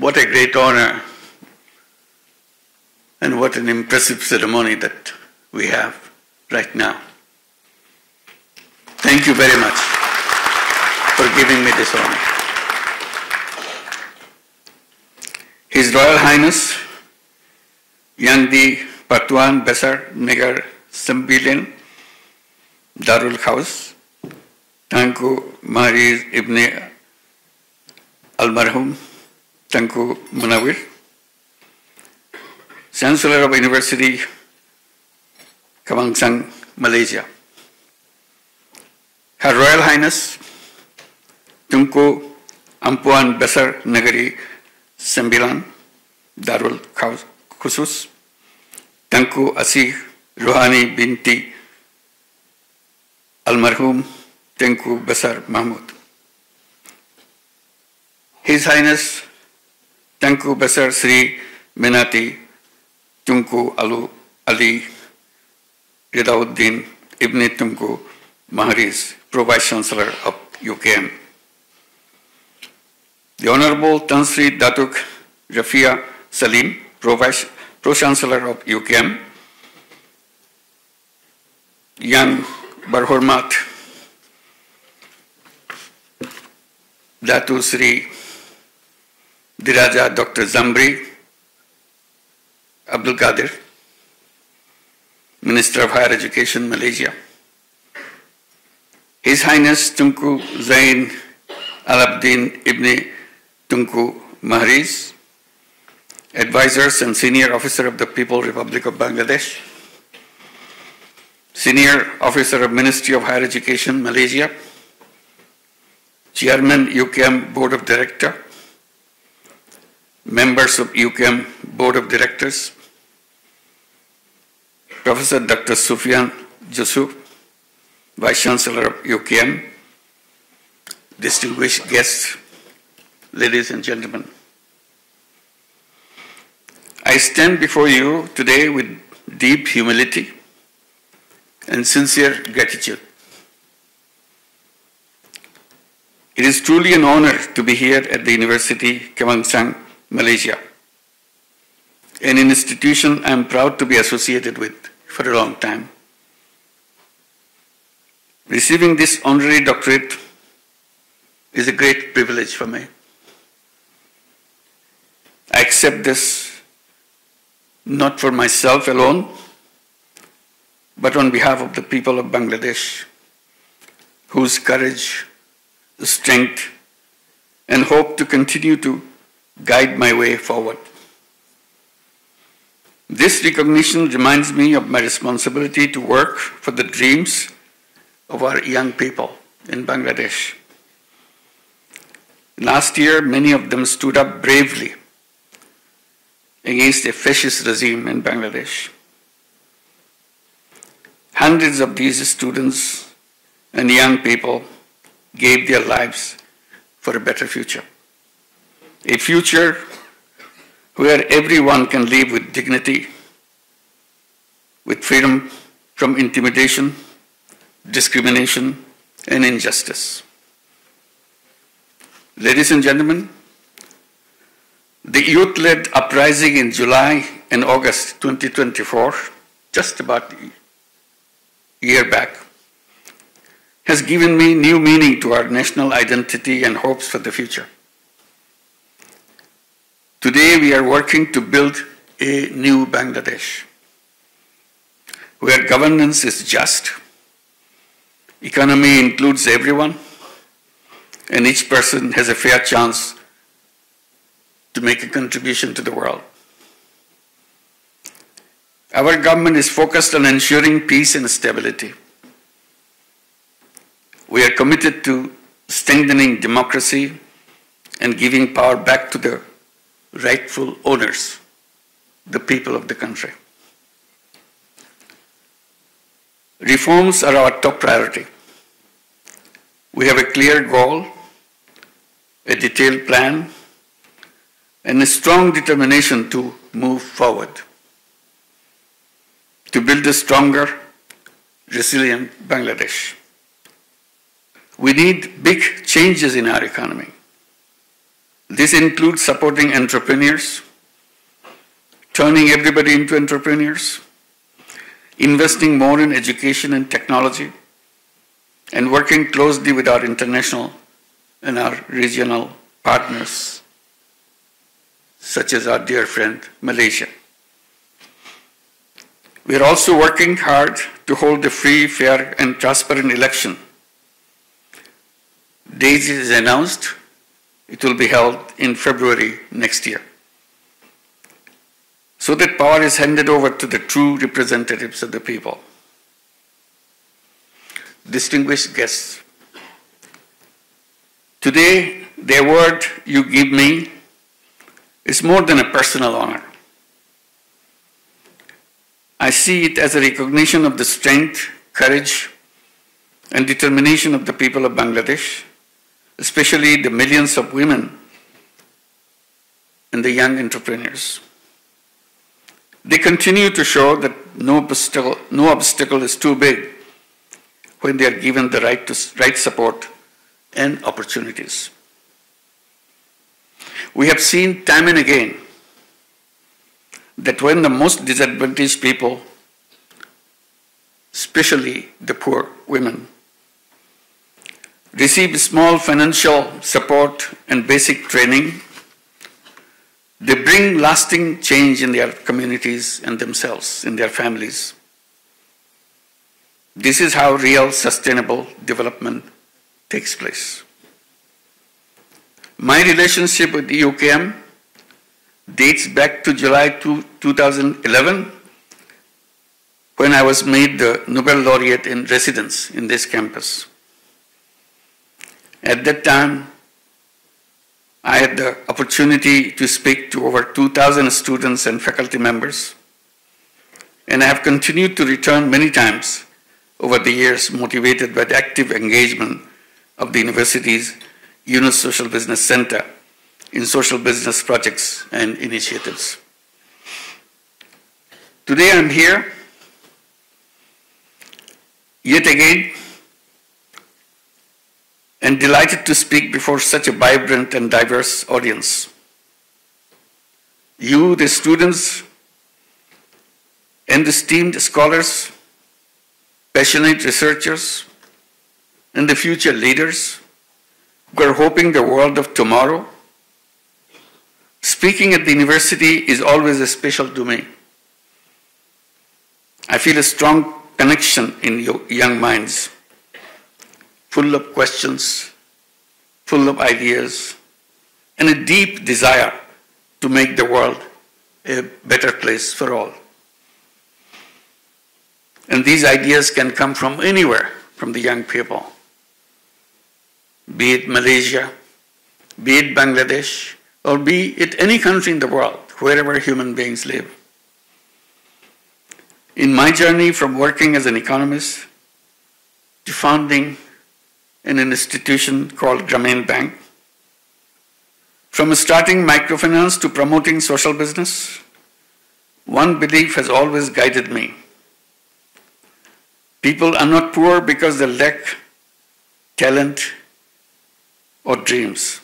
What a great honor and what an impressive ceremony that we have right now. Thank you very much for giving me this honor. His Royal Highness Yangdi Pertuan Besar Negar Sembilan Darul House Tangku Mahriz Ibn Almarhum Tangku Munawir, Chancellor of University Kebangsaan Malaysia, Her Royal Highness Tunku Ampuan Besar Negeri Sembilan Darul Khusus Tangku Asih Rohani Binti Almarhum Tengku Besar Mahmud, His Highness Tengku Besar Sri Menati Tunku Ali Ridauddin Ibn Tunku Mahriz, Pro-Vice Chancellor of UKM, the Honorable Tan Sri Datuk Rafia Salim, Pro-Chancellor of UKM, Yang Berhormat Datu Sri Diraja Dr. Zamri Abdul Qadir, Minister of Higher Education, Malaysia, His Highness Tunku Zain Alabdin Ibn Tunku Mahriz, Advisors and Senior Officer of the People's Republic of Bangladesh, Senior Officer of Ministry of Higher Education, Malaysia, Chairman UKM Board of Directors, members of UKM Board of Directors, Professor Dr. Sufyan Jusuf, Vice Chancellor of UKM, distinguished guests, ladies and gentlemen. I stand before you today with deep humility and sincere gratitude. It is truly an honor to be here at the University Kebangsaan, Malaysia, an institution I am proud to be associated with for a long time. Receiving this honorary doctorate is a great privilege for me. I accept this not for myself alone, but on behalf of the people of Bangladesh, whose courage, strength, and hope to continue to guide my way forward. This recognition reminds me of my responsibility to work for the dreams of our young people in Bangladesh. Last year, many of them stood up bravely against a fascist regime in Bangladesh. Hundreds of these students and young people gave their lives for a better future. A future where everyone can live with dignity, with freedom from intimidation, discrimination, and injustice. Ladies and gentlemen, the youth-led uprising in July and August 2024, just about a year back, has given me new meaning to our national identity and hopes for the future. Today we are working to build a new Bangladesh, where governance is just, economy includes everyone, and each person has a fair chance to make a contribution to the world. Our government is focused on ensuring peace and stability. We are committed to strengthening democracy and giving power back to the rightful owners, the people of the country. Reforms are our top priority. We have a clear goal, a detailed plan, and a strong determination to move forward, to build a stronger, resilient Bangladesh. We need big changes in our economy. This includes supporting entrepreneurs, turning everybody into entrepreneurs, investing more in education and technology, and working closely with our international and our regional partners, such as our dear friend Malaysia. We are also working hard to hold a free, fair, and transparent election. Date is announced. It will be held in February next year, so that power is handed over to the true representatives of the people. Distinguished guests, today the award you give me is more than a personal honor. I see it as a recognition of the strength, courage, and determination of the people of Bangladesh, especially the millions of women and the young entrepreneurs. They continue to show that no obstacle is too big when they are given the right support and opportunities. We have seen time and again that when the most disadvantaged people, especially the poor women, receive small financial support and basic training, they bring lasting change in their communities and themselves, in their families. This is how real sustainable development takes place. My relationship with the UKM dates back to July 2011, when I was made the Nobel laureate in residence in this campus. At that time, I had the opportunity to speak to over 2,000 students and faculty members, and I have continued to return many times over the years, motivated by the active engagement of the university's Yunus Social Business Center in social business projects and initiatives. Today I'm here, yet again, and delighted to speak before such a vibrant and diverse audience. You, the students, and esteemed scholars, passionate researchers, and the future leaders who are hoping the world of tomorrow. Speaking at the university is always special to me. I feel a strong connection in young minds, full of questions, full of ideas, and a deep desire to make the world a better place for all. And these ideas can come from anywhere, from the young people, be it Malaysia, be it Bangladesh, or be it any country in the world, wherever human beings live. In my journey from working as an economist to founding an institution called Grameen Bank, from starting microfinance to promoting social business, one belief has always guided me. People are not poor because they lack talent or dreams.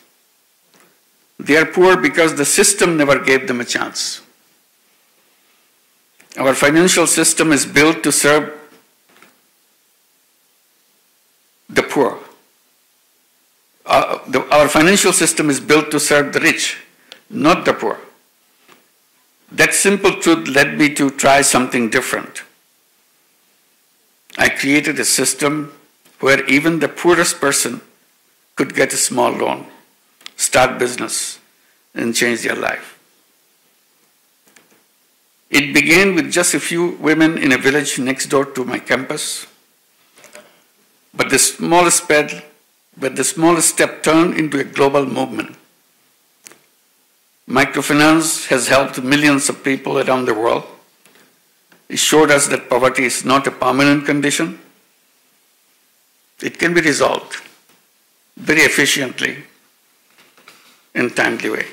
They are poor because the system never gave them a chance. Our financial system is built to serve the poor. Our financial system is built to serve the rich, not the poor. That simple truth led me to try something different. I created a system where even the poorest person could get a small loan, start business, and change their life. It began with just a few women in a village next door to my campus, but the smallest step turned into a global movement. Microfinance has helped millions of people around the world. It showed us that poverty is not a permanent condition. It can be resolved very efficiently in a timely way.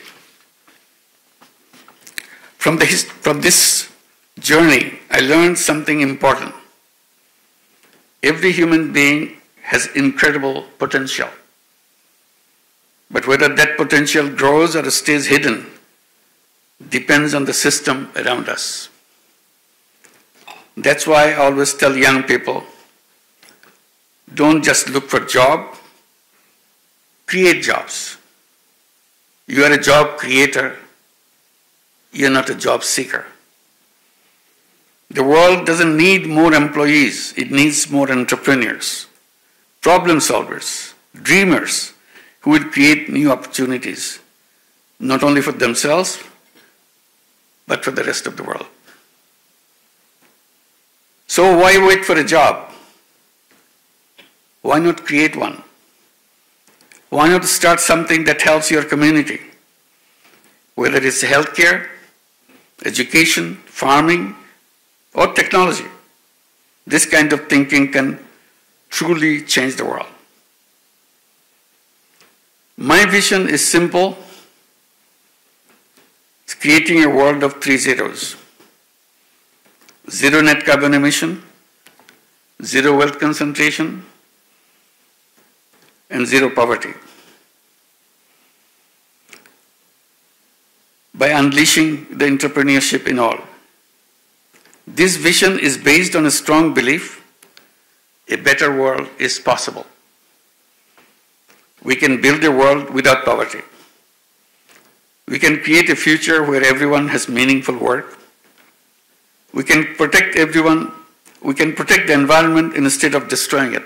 From this journey, I learned something important. Every human being has incredible potential. But whether that potential grows or stays hidden depends on the system around us. That's why I always tell young people, don't just look for a job, create jobs. You are a job creator, you're not a job seeker. The world doesn't need more employees, it needs more entrepreneurs, problem solvers, dreamers who will create new opportunities, not only for themselves, but for the rest of the world. So why wait for a job? Why not create one? Why not start something that helps your community? Whether it's healthcare, education, farming, or technology. This kind of thinking can truly change the world. My vision is simple. It's creating a world of 3 zeros. 0 net carbon emission, 0 wealth concentration, and 0 poverty. By unleashing the entrepreneurship in all. This vision is based on a strong belief a better world is possible. We can build a world without poverty. We can create a future where everyone has meaningful work. We can protect everyone. We can protect the environment instead of destroying it.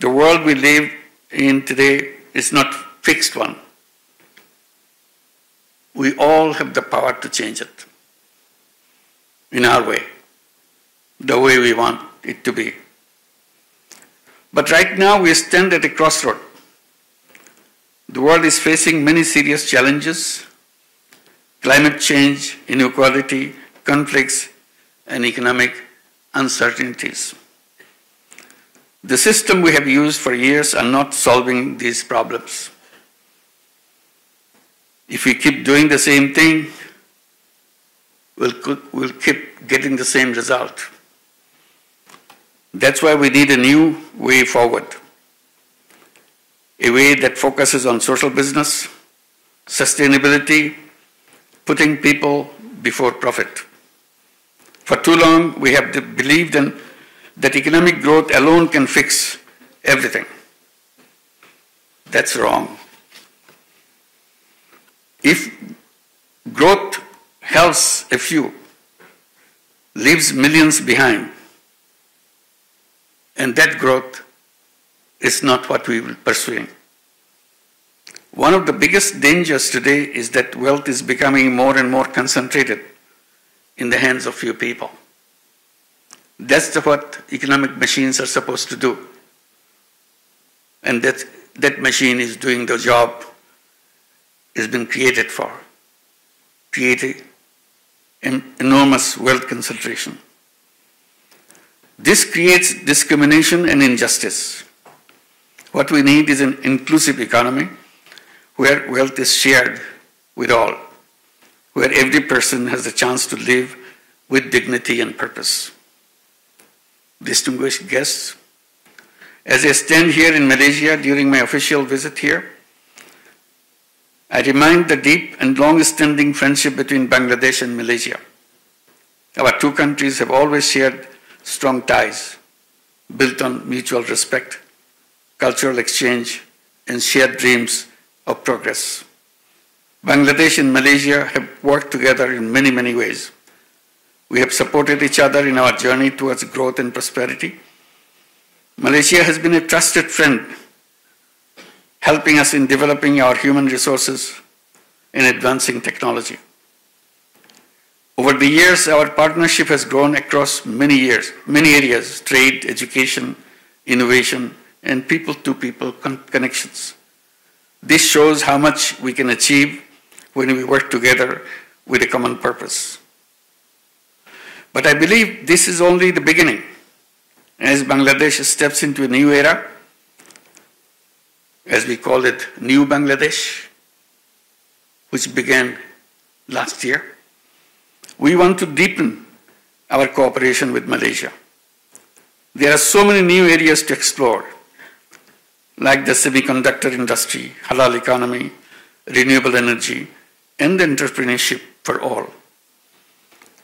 The world we live in today is not a fixed one. We all have the power to change it in our way, the way we want it to be. But right now we stand at a crossroad. The world is facing many serious challenges: climate change, inequality, conflicts, and economic uncertainties. The system we have used for years are not solving these problems. If we keep doing the same thing, we'll keep getting the same result. That's why we need a new way forward. A way that focuses on social business, sustainability, putting people before profit. For too long, we have believed that economic growth alone can fix everything. That's wrong. If growth helps a few, leaves millions behind, and that growth is not what we will pursue. One of the biggest dangers today is that wealth is becoming more and more concentrated in the hands of few people. That's what economic machines are supposed to do. And that machine is doing the job it's been created for, creating an enormous wealth concentration. This creates discrimination and injustice. What we need is an inclusive economy where wealth is shared with all, where every person has the chance to live with dignity and purpose. Distinguished guests, as I stand here in Malaysia during my official visit here, I remind the deep and long-standing friendship between Bangladesh and Malaysia. Our two countries have always shared strong ties built on mutual respect, cultural exchange, and shared dreams of progress. Bangladesh and Malaysia have worked together in many, many ways. We have supported each other in our journey towards growth and prosperity. Malaysia has been a trusted friend, helping us in developing our human resources and advancing technology. Over the years, our partnership has grown across many areas: trade, education, innovation, and people-to-people connections. This shows how much we can achieve when we work together with a common purpose. But I believe this is only the beginning. As Bangladesh steps into a new era, as we call it, New Bangladesh, which began last year, we want to deepen our cooperation with Malaysia. There are so many new areas to explore. like the semiconductor industry, halal economy, renewable energy, and entrepreneurship for all.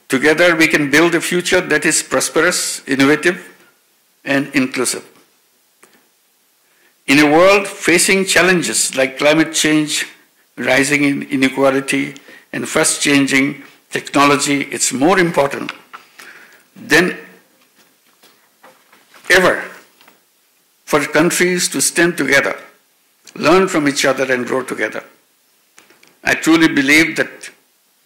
Together, we can build a future that is prosperous, innovative, and inclusive. In a world facing challenges like climate change, rising inequality, and fast-changing technology, it's more important than ever for countries to stand together, learn from each other, and grow together. I truly believe that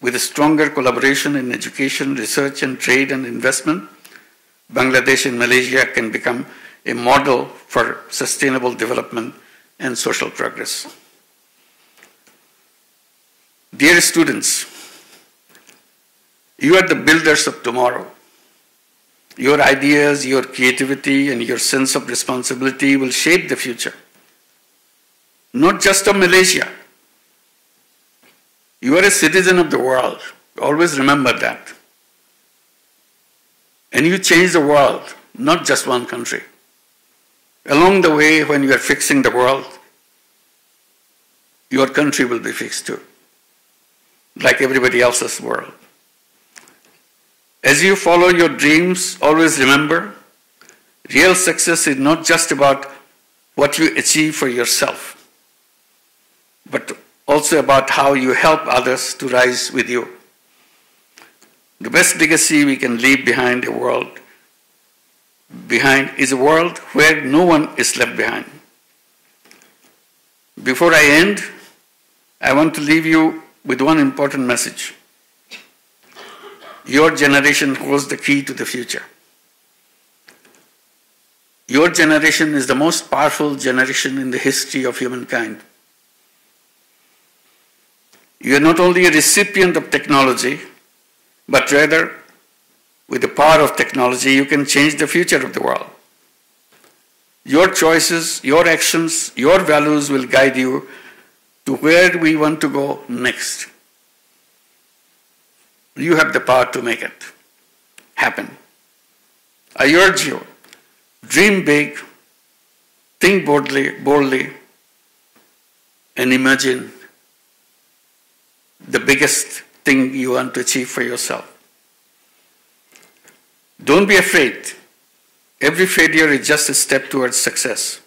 with a stronger collaboration in education, research, and trade and investment, Bangladesh and Malaysia can become a model for sustainable development and social progress. Dear students, you are the builders of tomorrow. Your ideas, your creativity, and your sense of responsibility will shape the future. Not just of Malaysia. You are a citizen of the world. Always remember that. And you change the world, not just one country. Along the way, when you are fixing the world, your country will be fixed too, like everybody else's world. As you follow your dreams, always remember, real success is not just about what you achieve for yourself, but also about how you help others to rise with you. The best legacy we can leave behind is a world where no one is left behind. Before I end, I want to leave you with one important message. Your generation holds the key to the future. Your generation is the most powerful generation in the history of humankind. You are not only a recipient of technology, but rather, with the power of technology, you can change the future of the world. Your choices, your actions, your values will guide you to where we want to go next. You have the power to make it happen. I urge you, dream big, think boldly, and imagine the biggest thing you want to achieve for yourself. Don't be afraid. Every failure is just a step towards success.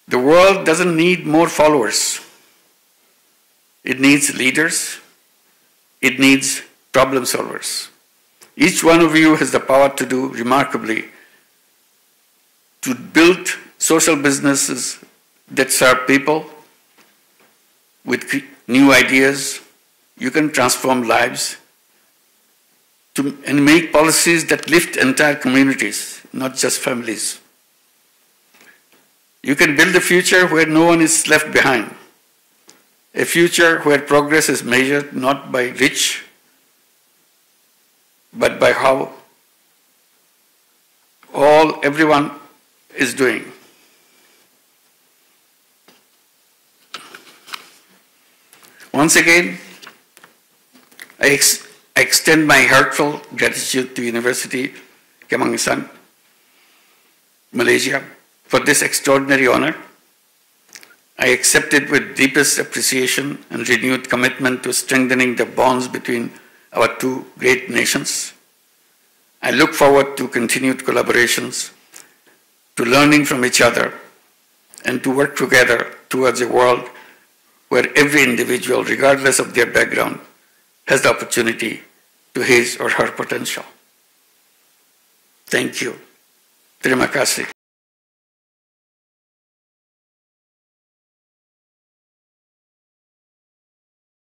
The world doesn't need more followers. It needs leaders. It needs problem solvers. Each one of you has the power to do remarkably, to build social businesses that serve people with new ideas. You can transform lives and make policies that lift entire communities, not just families. You can build a future where no one is left behind. A future where progress is measured not by rich, but by how everyone is doing. Once again, I extend my heartfelt gratitude to University Kemangisan, Malaysia, for this extraordinary honor. I accept it with deepest appreciation and renewed commitment to strengthening the bonds between our two great nations. I look forward to continued collaborations, to learning from each other, and to work together towards a world where every individual, regardless of their background, has the opportunity to his or her potential. Thank you. Terima kasih.